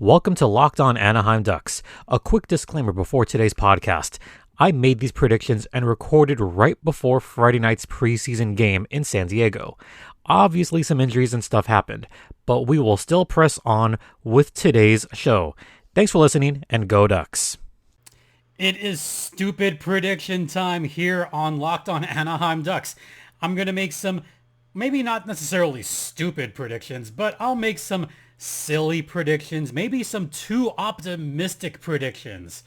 Welcome to Locked On Anaheim Ducks. A quick disclaimer before today's podcast. I made these predictions and recorded right before Friday night's preseason game in San Diego. Obviously, some injuries and stuff happened, but we will still press on with today's show. Thanks for listening, and go Ducks. It is stupid prediction time here on Locked On Anaheim Ducks. I'm going to make some, maybe not necessarily stupid predictions, but I'll make some silly predictions, maybe some too optimistic predictions.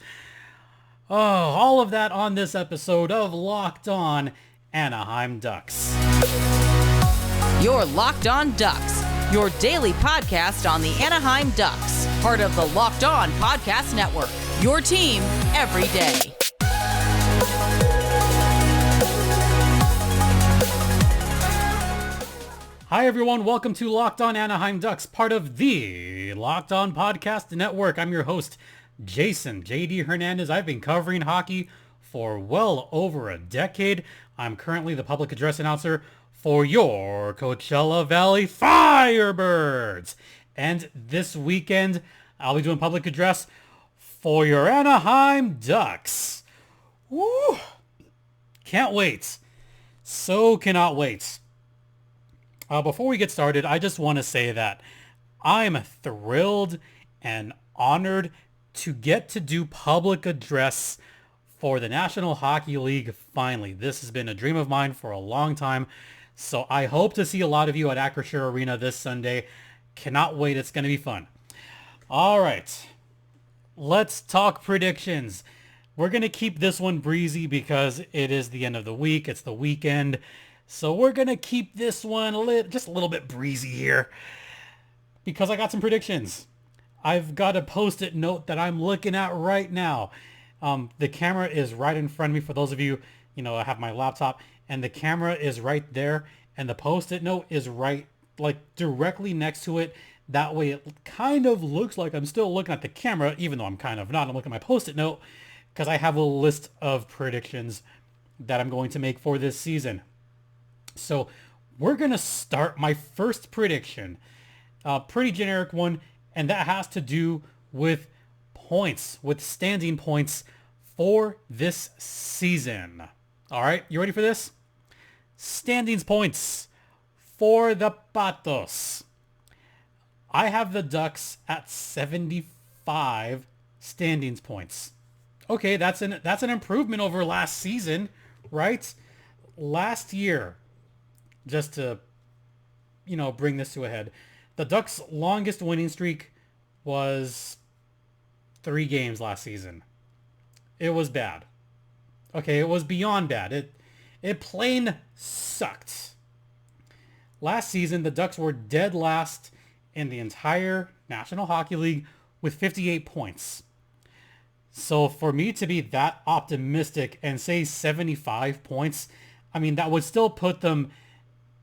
Oh, all of that on this episode of Locked On Anaheim Ducks. You're Locked On Ducks, your daily podcast on the Anaheim Ducks, part of the Locked On Podcast Network, your team every day. Hi everyone, welcome to Locked On Anaheim Ducks, part of the Locked On Podcast Network. I'm your host, Jason JD Hernandez. I've been covering hockey for well over a decade. I'm currently the public address announcer for your Coachella Valley Firebirds. And this weekend, I'll be doing public address for your Anaheim Ducks. Woo! Can't wait. So cannot wait. Before we get started, I just want to say that I'm thrilled and honored to get to do public address for the National Hockey League finally. This has been a dream of mine for a long time, so I hope to see a lot of you at Acrisure Arena this Sunday. Cannot wait. It's going to be fun. All right, let's talk predictions. We're going to keep this one breezy because it is the end of the week. It's the weekend. So we're going to keep this one just a little bit breezy here because I got some predictions. I've got a post-it note that I'm looking at right now. The camera is right in front of me. For those of you, I have my laptop and the camera is right there and the post-it note is right, directly next to it. That way it kind of looks like I'm still looking at the camera, even though I'm kind of not. I'm looking at my post-it note because I have a list of predictions that I'm going to make for this season. So we're going to start my first prediction, a pretty generic one, and that has to do with points, with standing points for this season. All right, you ready for this? Standings points for the Patos. I have the Ducks at 75 standings points. Okay, that's an improvement over last season, right? Last year, just to, bring this to a head, the Ducks' longest winning streak was 3 games last season. It was bad. Okay, it was beyond bad. It plain sucked. Last season, the Ducks were dead last in the entire National Hockey League with 58 points. So for me to be that optimistic and say 75 points, that would still put them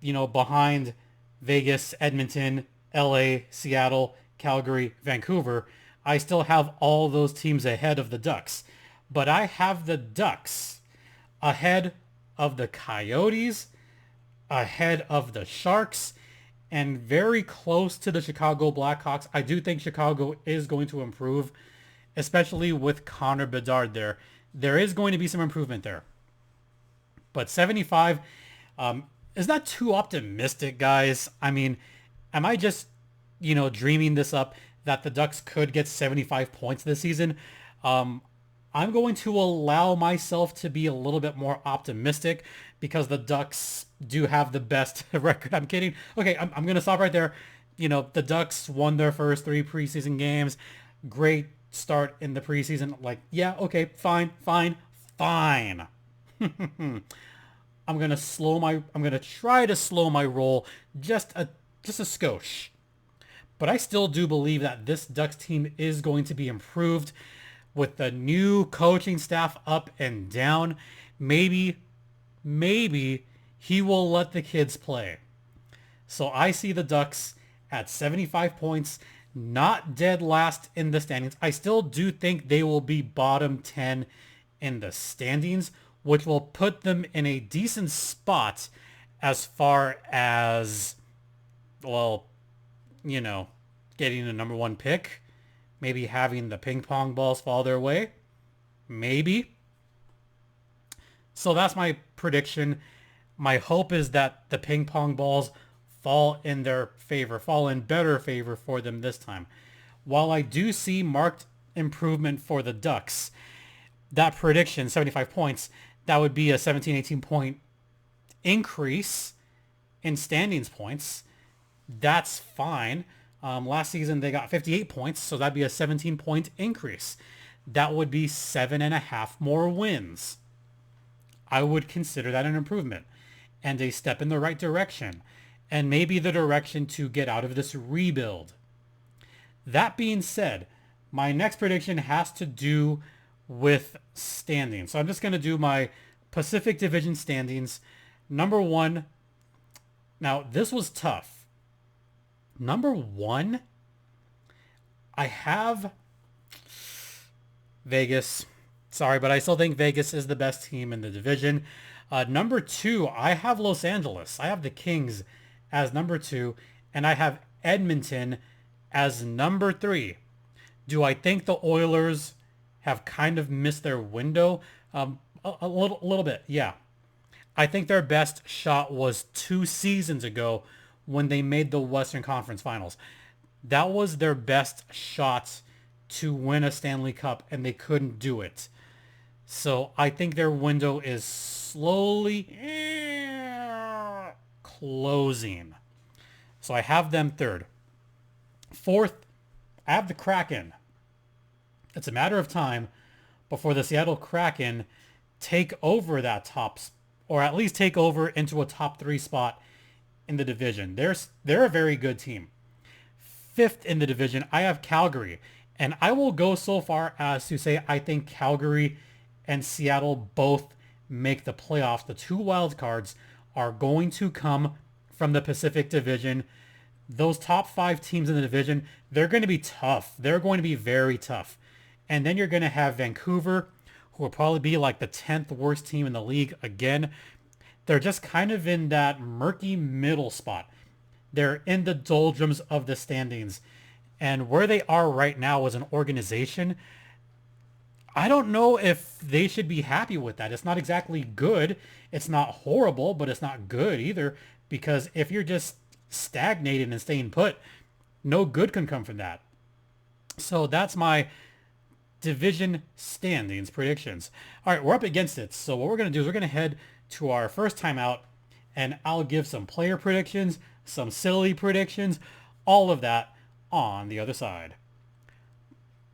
behind Vegas, Edmonton, LA, Seattle, Calgary, Vancouver. I still have all those teams ahead of the Ducks. But I have the Ducks ahead of the Coyotes, ahead of the Sharks, and very close to the Chicago Blackhawks. I do think Chicago is going to improve, especially with Connor Bedard there. There is going to be some improvement there. But 75... is that too optimistic, guys? Am I just, dreaming this up that the Ducks could get 75 points this season? I'm going to allow myself to be a little bit more optimistic because the Ducks do have the best record. I'm kidding. Okay, I'm going to stop right there. The Ducks won their first 3 preseason games. Great start in the preseason. Yeah, okay, fine. I'm going to try to slow my roll just a skosh. But I still do believe that this Ducks team is going to be improved with the new coaching staff up and down. Maybe he will let the kids play. So I see the Ducks at 75 points, not dead last in the standings. I still do think they will be bottom 10 in the standings, which will put them in a decent spot as far as, getting a number 1 pick. maybe having the ping pong balls fall their way. Maybe. So that's my prediction. My hope is that the ping pong balls fall in their favor, fall in better favor for them this time. While I do see marked improvement for the Ducks, that prediction, 75 points, that would be a 17, 18 point increase in standings points. That's fine. Last season they got 58 points, so that'd be a 17 point increase. That would be 7.5 more wins. I would consider that an improvement and a step in the right direction, and maybe the direction to get out of this rebuild. That being said, my next prediction has to do with standings. So I'm just going to do my Pacific Division standings. Number one. Now, this was tough. Number one, I have Vegas. Sorry, but I still think Vegas is the best team in the division. Number two, I have Los Angeles. I have the Kings as number two, and I have Edmonton as number three. Do I think the Oilers have kind of missed their window? A little bit, yeah. I think their best shot was 2 seasons ago when they made the Western Conference Finals. That was their best shot to win a Stanley Cup, and they couldn't do it. So I think their window is slowly closing. So I have them third. Fourth, I have the Kraken. It's a matter of time before the Seattle Kraken take over that top, or at least take over into a top 3 spot in the division. They're a very good team. Fifth in the division, I have Calgary. And I will go so far as to say I think Calgary and Seattle both make the playoffs. The 2 wild cards are going to come from the Pacific Division. Those top 5 teams in the division, they're going to be tough. They're going to be very tough. And then you're going to have Vancouver, who will probably be like the 10th worst team in the league again. They're just kind of in that murky middle spot. They're in the doldrums of the standings. And where they are right now as an organization, I don't know if they should be happy with that. It's not exactly good. It's not horrible, but it's not good either. Because if you're just stagnating and staying put, no good can come from that. So that's my division standings predictions. All right, we're up against it. So what we're going to do is we're going to head to our first time out, and I'll give some player predictions, some silly predictions, all of that on the other side.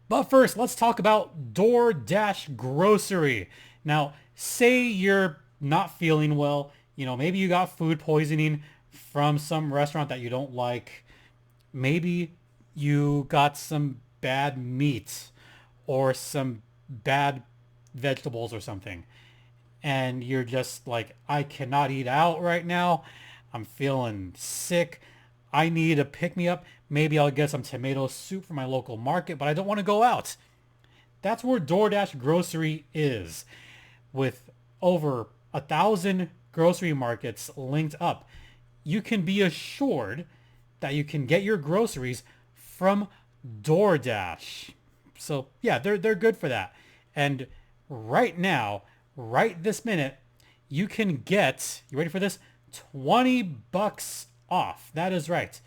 But first, let's talk about DoorDash Grocery. Now, say you're not feeling well, maybe you got food poisoning from some restaurant that you don't like. Maybe you got some bad meat or some bad vegetables or something. And you're just like, I cannot eat out right now. I'm feeling sick. I need a pick-me-up. Maybe I'll get some tomato soup from my local market, but I don't want to go out. That's where DoorDash Grocery is. With over 1,000 grocery markets linked up, you can be assured that you can get your groceries from DoorDash. So yeah, they're good for that. And right now, right this minute, you can get, you ready for this? $20 off. That is right.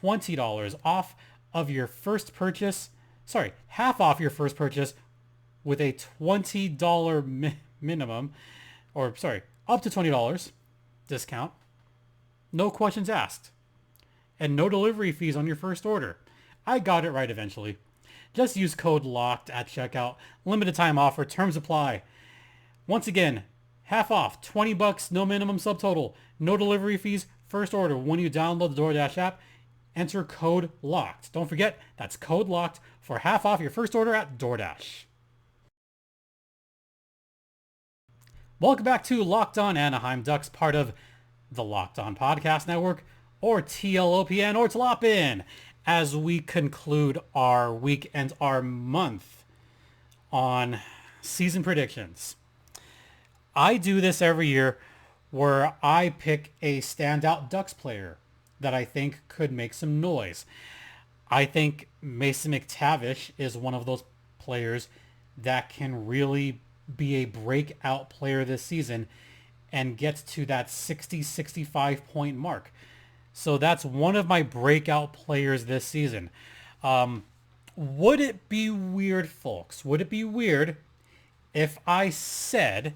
$20 off of your first purchase. Sorry, half off your first purchase with a $20 minimum, or sorry, up to $20 discount. No questions asked. And no delivery fees on your first order. I got it right eventually. Just use code LOCKED at checkout. Limited time offer. Terms apply. Once again, half off. $20, no minimum subtotal. No delivery fees. First order when you download the DoorDash app. Enter code LOCKED. Don't forget, that's code LOCKED for half off your first order at DoorDash. Welcome back to Locked On Anaheim Ducks, part of the Locked On Podcast Network, or TLOPN, or TLOPN, as we conclude our week and our month on season predictions. I do this every year where I pick a standout Ducks player that I think could make some noise. I think Mason McTavish is one of those players that can really be a breakout player this season and gets to that 60-65 point mark. So that's one of my breakout players this season. Would it be weird, folks? Would it be weird if I said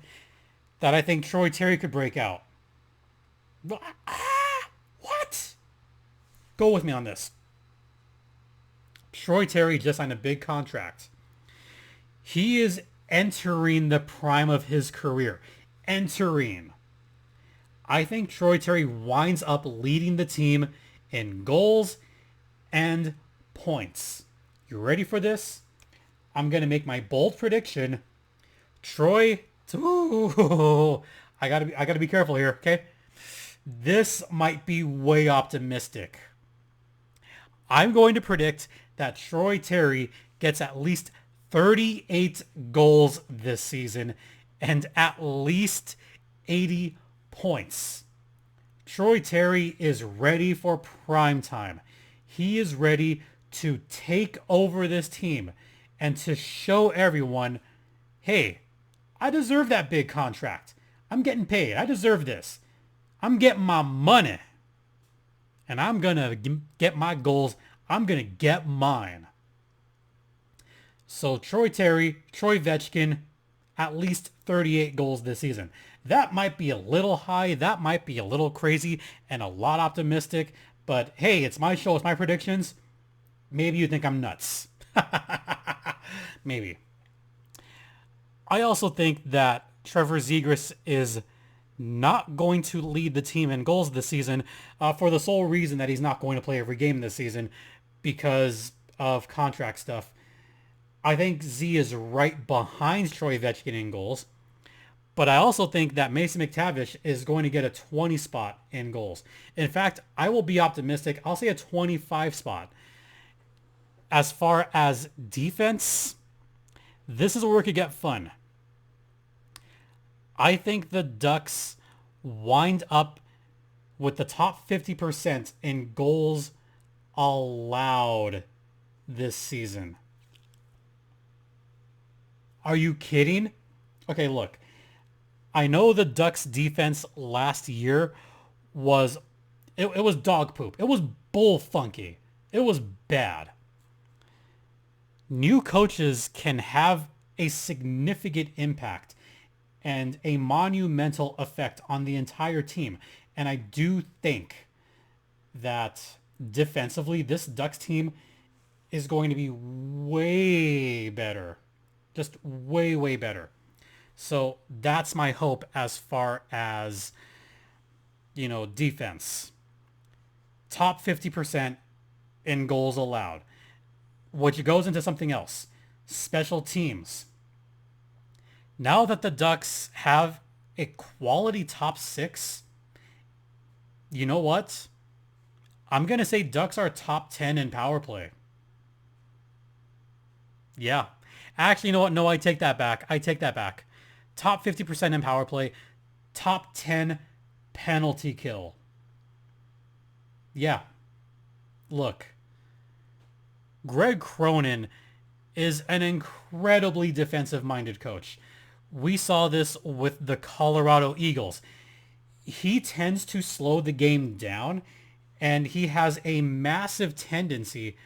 that I think Troy Terry could break out? What? Go with me on this. Troy Terry just signed a big contract. He is entering the prime of his career. Entering. I think Troy Terry winds up leading the team in goals and points. You ready for this? I'm going to make my bold prediction. Troy, I gotta be careful here, okay? This might be way optimistic. I'm going to predict that Troy Terry gets at least 38 goals this season and at least 80 points. Troy Terry is ready for prime time. He is ready to take over this team and to show everyone, hey, I deserve that big contract. I'm getting paid. I deserve this. I'm getting my money. And I'm going to get my goals. I'm going to get mine. So Troy Terry, Troy Vetchkin, at least 38 goals this season. That might be a little high. That might be a little crazy and a lot optimistic. But hey, it's my show. It's my predictions. Maybe you think I'm nuts. Maybe. I also think that Trevor Zegras is not going to lead the team in goals this season for the sole reason that he's not going to play every game this season because of contract stuff. I think Z is right behind Troy Vetchkin in goals, but I also think that Mason McTavish is going to get a 20 spot in goals. In fact, I will be optimistic. I'll say a 25 spot. As far as defense, this is where it could get fun. I think the Ducks wind up with the top 50% in goals allowed this season. Are you kidding? Okay, look. I know the Ducks defense last year was, it was dog poop. It was bull funky. It was bad. New coaches can have a significant impact and a monumental effect on the entire team. And I do think that defensively, this Ducks team is going to be way better. Just way, way better. So that's my hope as far as, defense. Top 50% in goals allowed. Which goes into something else. Special teams. Now that the Ducks have a quality top 6, you know what? I'm going to say Ducks are top 10 in power play. Yeah. Actually, you know what? No, I take that back. Top 50% in power play. Top 10 penalty kill. Yeah. Look. Greg Cronin is an incredibly defensive-minded coach. We saw this with the Colorado Eagles. He tends to slow the game down, and he has a massive tendency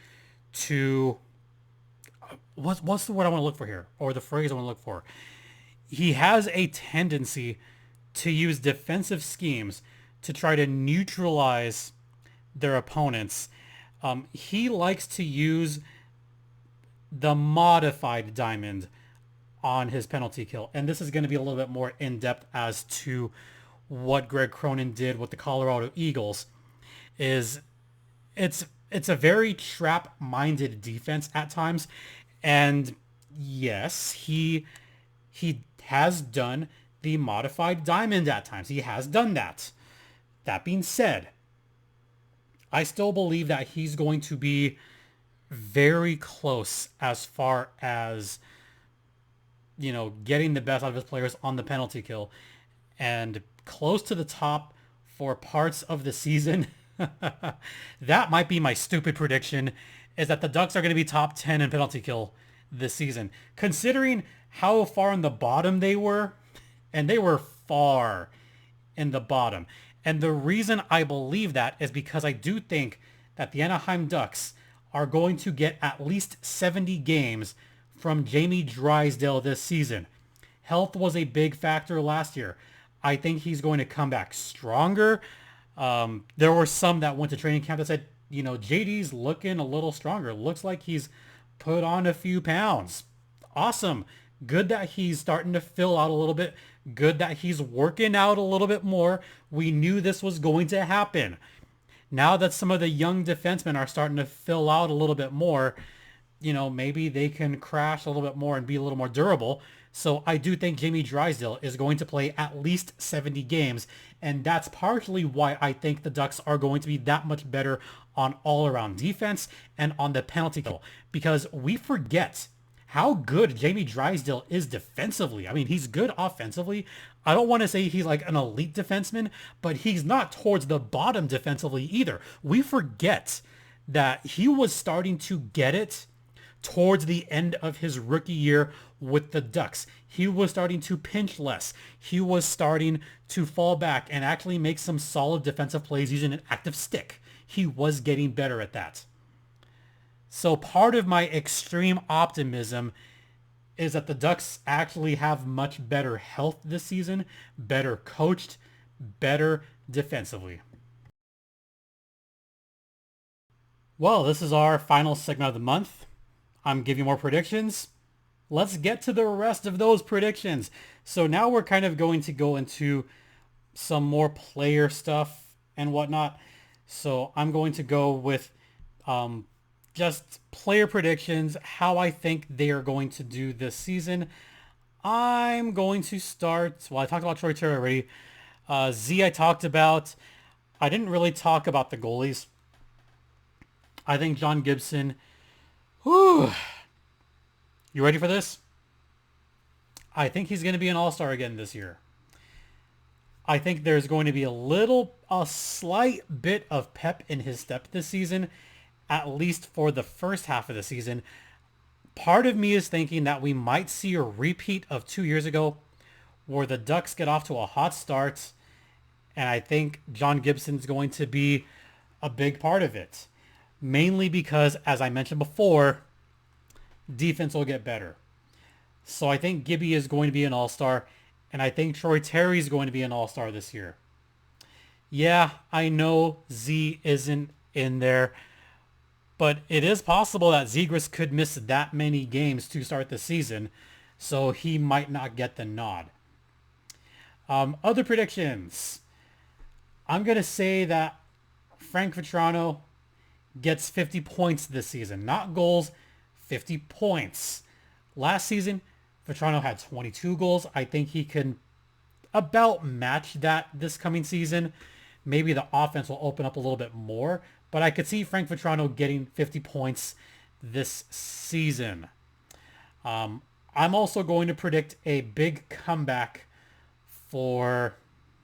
to... What's the word I want to look for here? Or the phrase I want to look for? He has a tendency to use defensive schemes to try to neutralize their opponents. He likes to use the modified diamond on his penalty kill. And this is going to be a little bit more in-depth as to what Greg Cronin did with the Colorado Eagles. It's a very trap-minded defense at times. And yes, he has done the modified diamond at times. He has done that. That being said, I still believe that he's going to be very close as far as, getting the best out of his players on the penalty kill and close to the top for parts of the season. That might be my stupid prediction. is that the Ducks are going to be top 10 in penalty kill this season. Considering how far in the bottom they were, and they were far in the bottom. And the reason I believe that is because I do think that the Anaheim Ducks are going to get at least 70 games from Jamie Drysdale this season. Health was a big factor last year. I think he's going to come back stronger. There were some that went to training camp that said, JD's looking a little stronger. Looks like he's put on a few pounds. Awesome. Good that he's starting to fill out a little bit. Good that he's working out a little bit more. We knew this was going to happen. Now that some of the young defensemen are starting to fill out a little bit more, maybe they can crash a little bit more and be a little more durable. So I do think Jamie Drysdale is going to play at least 70 games. And that's partially why I think the Ducks are going to be that much better on all-around defense and on the penalty kill. Because we forget how good Jamie Drysdale is defensively. I mean, he's good offensively. I don't want to say he's like an elite defenseman, but he's not towards the bottom defensively either. We forget that he was starting to get it towards the end of his rookie year with the Ducks. He was starting to pinch less. He was starting to fall back and actually make some solid defensive plays using an active stick. He was getting better at that. So part of my extreme optimism is that the Ducks actually have much better health this season, better coached, better defensively. Well, this is our final segment of the month. I'm giving more predictions. Let's get to the rest of those predictions. So now we're kind of going to go into some more player stuff and whatnot. So I'm going to go with just player predictions, how I think they are going to do this season. I'm going to start, I talked about Troy Terry already. Z I talked about. I didn't really talk about the goalies. I think John Gibson, you ready for this? I think he's going to be an all-star again this year. I think there's going to be a slight bit of pep in his step this season, at least for the first half of the season. Part of me is thinking that we might see a repeat of 2 years ago where the Ducks get off to a hot start, and I think John Gibson's going to be a big part of it. Mainly because, as I mentioned before, defense will get better. So I think Gibby is going to be an all-star, and I think Troy Terry is going to be an all-star this year. Yeah, I know Z isn't in there, but it is possible that Zegras could miss that many games to start the season, so he might not get the nod. Other predictions. I'm going to say that Frank Vatrano gets 50 points this season. Not goals, 50 points. Last season, Vatrano had 22 goals. I think he can about match that this coming season. Maybe the offense will open up a little bit more, but I could see Frank Vatrano getting 50 points this season. I'm also going to predict a big comeback for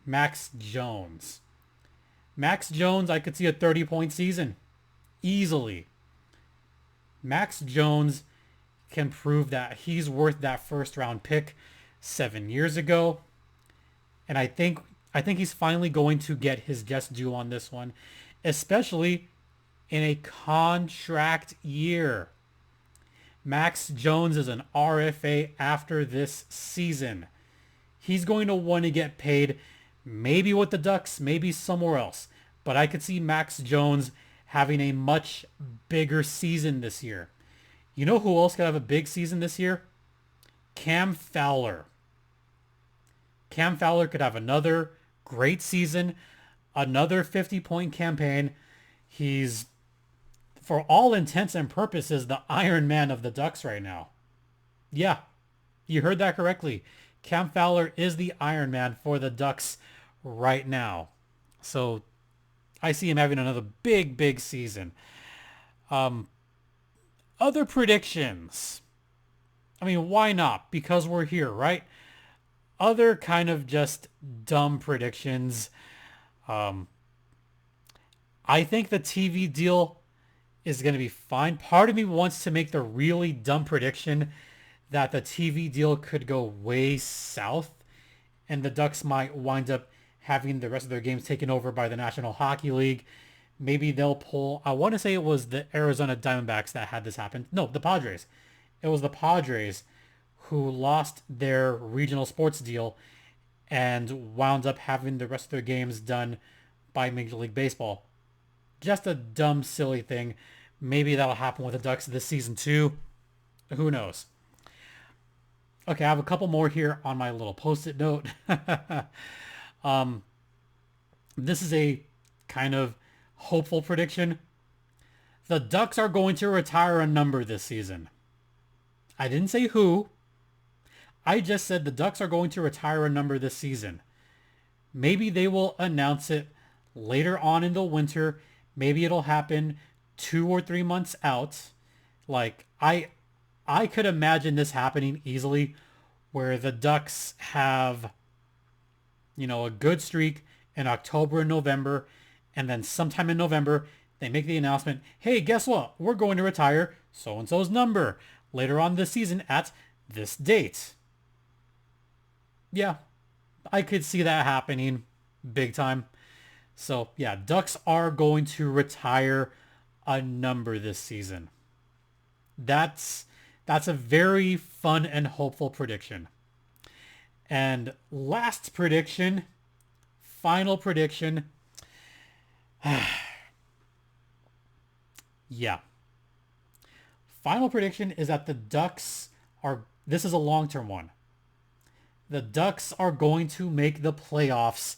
Max Jones. Max Jones, I could see a 30-point season. Easily. Max Jones can prove that he's worth that first-round pick 7 years ago. And I think he's finally going to get his just due on this one, especially in a contract year. Max Jones is an RFA after this season. He's going to want to get paid, maybe with the Ducks, maybe somewhere else. But I could see Max Jones having a much bigger season this year. You know who else could have a big season this year? Cam Fowler. Cam Fowler could have another great season, another 50-point campaign. He's, for all intents and purposes, the Iron Man of the Ducks right now. Yeah, you heard that correctly. Cam Fowler is the Iron Man for the Ducks right now. So I see him having another big season. Other predictions. I mean, why not? Because we're here, right? Other kind of just dumb predictions. I think the TV deal is going to be fine. Part of me wants to make the really dumb prediction that the TV deal could go way south and the Ducks might wind up having the rest of their games taken over by the National Hockey League. Maybe they'll pull, I want to say it was the Arizona Diamondbacks that had this happen. No, the Padres. It was the Padres who lost their regional sports deal and wound up having the rest of their games done by Major League Baseball. Just a dumb, silly thing. Maybe that'll happen with the Ducks this season too. Who knows? Okay, I have a couple more here on my little post-it note. This is a kind of hopeful prediction. The Ducks are going to retire a number this season. I didn't say who. I just said the Ducks are going to retire a number this season. Maybe they will announce it later on in the winter. Maybe it'll happen 2 or 3 months out. Like, I could imagine this happening easily where the Ducks have, a good streak in October and November, and then sometime in November, they make the announcement, hey, guess what? We're going to retire so-and-so's number later on this season at this date. Yeah, I could see that happening big time. So, yeah, Ducks are going to retire a number this season. That's a very fun and hopeful prediction. And last prediction, final prediction. Yeah. Final prediction is that the Ducks are, this is a long-term one. The Ducks are going to make the playoffs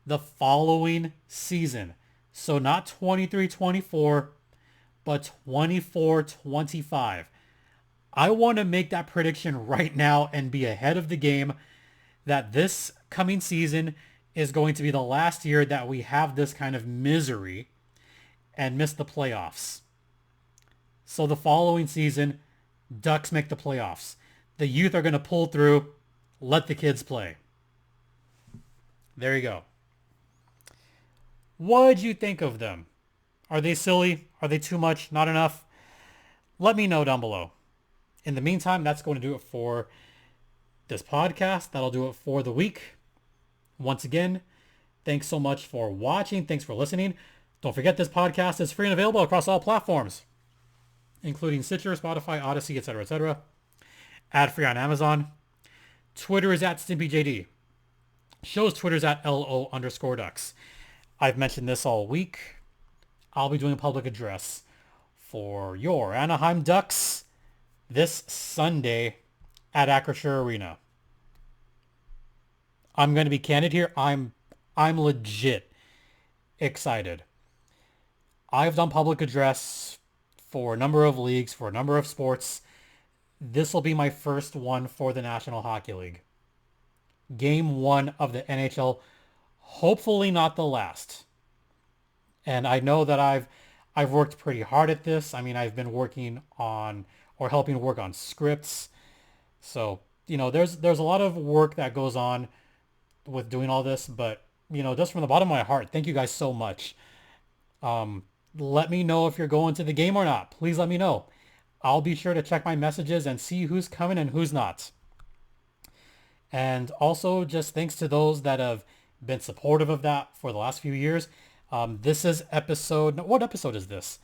the following season. So not 23-24, but 24-25. I want to make that prediction right now and be ahead of the game that this coming season is going to be the last year that we have this kind of misery and miss the playoffs. So the following season, Ducks make the playoffs. The youth are going to pull through. Let the kids play. There you go. What'd you think of them? Are they silly? Are they too much? Not enough? Let me know down below. In the meantime, that's going to do it for this podcast. That'll do it for the week. Once again, thanks so much for watching. Thanks for listening. Don't forget this podcast is free and available across all platforms, including Stitcher, Spotify, Odyssey, etc., etc. Ad-free on Amazon. Twitter is at StimpyJD. Show's Twitter's at LO_Ducks. I've mentioned this all week. I'll be doing a public address for your Anaheim Ducks this Sunday at Acrisure Arena. I'm going to be candid here. I'm legit excited. I've done public address for a number of leagues, for a number of sports. This will be my first one for the National Hockey League. Game 1 of the NHL. Hopefully not the last. And I know that I've worked pretty hard at this. I mean, I've been working on or helping work on scripts. So, there's a lot of work that goes on with doing all this, but just from the bottom of my heart, thank you guys so much. Let me know if you're going to the game or not. Please let me know. I'll be sure to check my messages and see who's coming and who's not. And also just thanks to those that have been supportive of that for the last few years. This is what episode is this?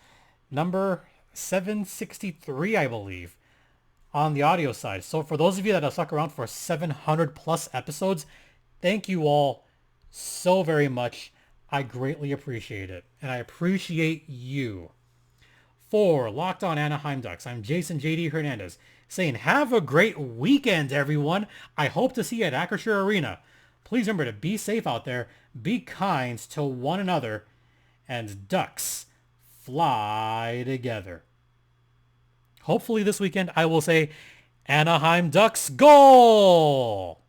Number 763, I believe, on the audio side. So for those of you that have stuck around for 700 plus episodes, thank you all so very much. I greatly appreciate it. And I appreciate you. For Locked On Anaheim Ducks, I'm Jason JD Hernandez saying have a great weekend, everyone. I hope to see you at Acrisure Arena. Please remember to be safe out there, be kind to one another, and Ducks fly together. Hopefully this weekend I will say Anaheim Ducks goal!